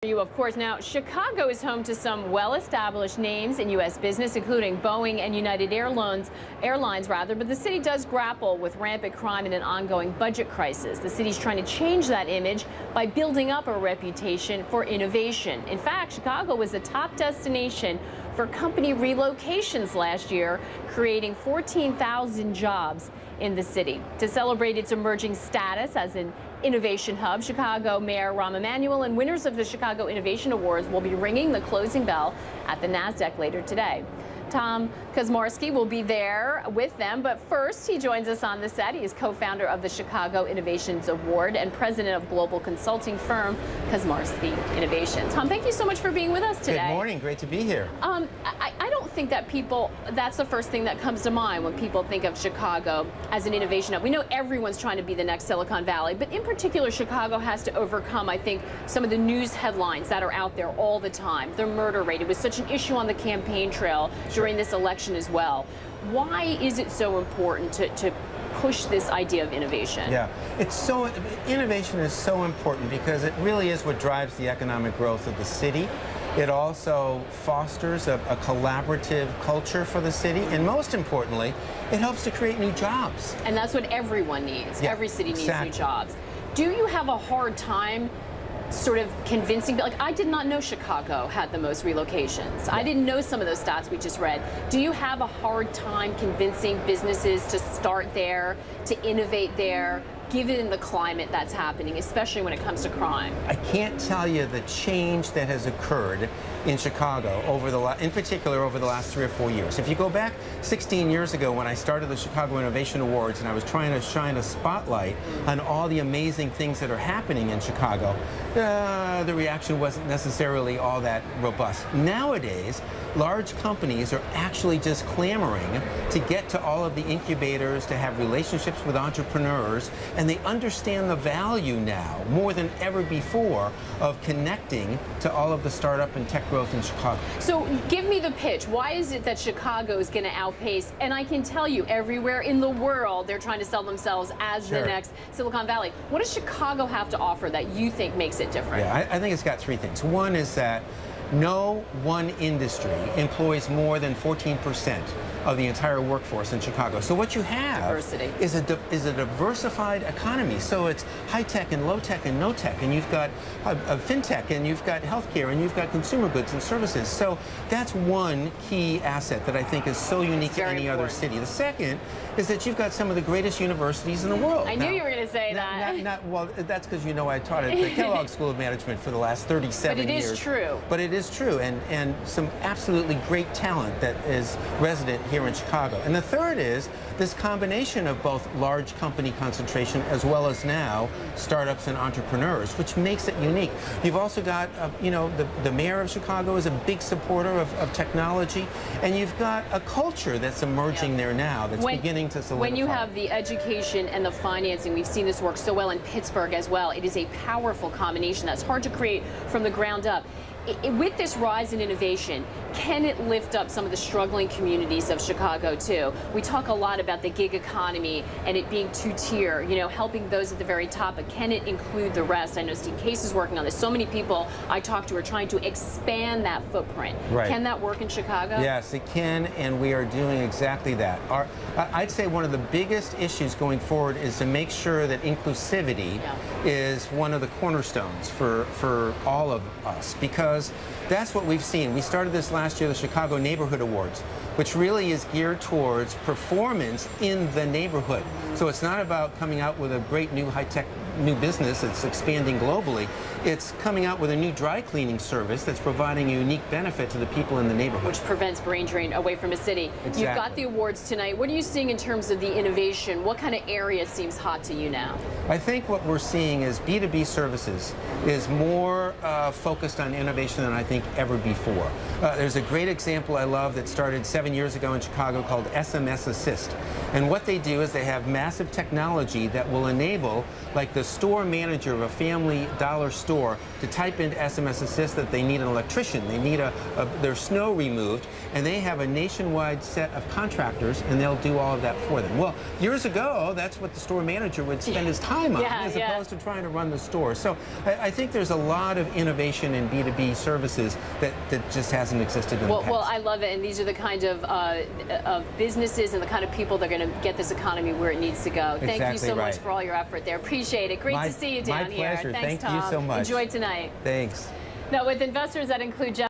You, of course. Now, Chicago is home to some well-established names in U.S. business, including Boeing and United Airlines, but the city does grapple with rampant crime and an ongoing budget crisis. The city's trying to change that image by building up a reputation for innovation. In fact, Chicago was the top destination for company relocations last year, creating 14,000 jobs in the city. To celebrate its emerging status as an innovation hub, Chicago Mayor Rahm Emanuel and winners of the Chicago Innovation Awards will be ringing the closing bell at the Nasdaq later today. Tom Kuczmarski will be there with them, but first he joins us on the set. He is co-founder of the Chicago Innovations Award and president of global consulting firm Kuczmarski Innovations. Tom, thank you so much for being with us today. Good morning. Great to be here. I don't think that that's the first thing that comes to mind when people think of Chicago as an innovation hub. We know everyone's trying to be the next Silicon Valley, but in particular, Chicago has to overcome, I think, some of the news headlines that are out there all the time. The murder rate, it was such an issue on the campaign trail during this election as well. Why is it so important to push this idea of innovation? Yeah, innovation is so important because it really is what drives the economic growth of the city. It also fosters a collaborative culture for the city, and most importantly, it helps to create new jobs. And that's what everyone needs. Yeah, every city needs exactly. new jobs. Do you have a hard time sort of convincing, like, I did not know Chicago had the most relocations. Yeah. I didn't know some of those stats we just read. Do you have a hard time convincing businesses to start there, to innovate there, given the climate that's happening, especially when it comes to crime? I can't tell you the change that has occurred in Chicago in particular over the last 3 or 4 years. If you go back 16 years ago when I started the Chicago Innovation Awards and I was trying to shine a spotlight on all the amazing things that are happening in Chicago, the reaction wasn't necessarily all that robust. Nowadays, large companies are actually just clamoring to get to all of the incubators, to have relationships with entrepreneurs, and they understand the value now, more than ever before, of connecting to all of the startup and tech growth in Chicago. So give me the pitch. Why is it that Chicago is going to outpace, and I can tell you everywhere in the world they're trying to sell themselves as the next Silicon Valley. What does Chicago have to offer that you think makes it different? Yeah, I think it's got 3 things. One is that no one industry employs more than 14% of the entire workforce in Chicago. So what you have is a diversified economy. So it's high tech and low tech and no tech, and you've got fintech, and you've got healthcare, and you've got consumer goods and services. So that's one key asset that I think is so unique to any other city. The second is that you've got some of the greatest universities in the world. I knew you were going to say that. Well, that's because you know I taught at the Kellogg School of Management for the last 37 years. But it is true. But it is true, and some absolutely great talent that is resident here in Chicago. And the third is this combination of both large company concentration as well as now startups and entrepreneurs, which makes it unique. You've also got, the mayor of Chicago is a big supporter of technology, and you've got a culture that's emerging there now that's beginning to solidify. When you have the education and the financing, we've seen this work so well in Pittsburgh as well. It is a powerful combination that's hard to create from the ground up. With this rise in innovation, can it lift up some of the struggling communities of Chicago too? We talk a lot about the gig economy and it being two-tier, helping those at the very top, but can it include the rest? I know Steve Case is working on this. So many people I talk to are trying to expand that footprint. Right. Can that work in Chicago? Yes, it can, and we are doing exactly that. I'd say one of the biggest issues going forward is to make sure that inclusivity is one of the cornerstones for all of us, because that's what we've seen. We started this last year, the Chicago Neighborhood Awards, which really is geared towards performance in the neighborhood. So it's not about coming out with a great new high-tech new business that's expanding globally. It's coming out with a new dry cleaning service that's providing a unique benefit to the people in the neighborhood. Which prevents brain drain away from a city. Exactly. You've got the awards tonight. What are you seeing in terms of the innovation? What kind of area seems hot to you now? I think what we're seeing is B2B services is more focused on innovation than I think ever before. There's a great example I love that started 7 years ago in Chicago called SMS Assist. And what they do is they have massive technology that will enable, like the store manager of a family dollar store to type into SMS Assist that they need an electrician, they need their snow removed, and they have a nationwide set of contractors, and they'll do all of that for them. Well, years ago, that's what the store manager would spend his time on, as opposed to trying to run the store. So I think there's a lot of innovation in B2B services that just hasn't existed in the past. Well, I love it, and these are the kind of businesses and the kind of people that are going to get this economy where it needs to go. Thank you so much for all your effort there. Appreciate it. Great to see you down here. My pleasure. Thanks, Thank you so much. Enjoy tonight. Thanks. Now, with investors that include Jeff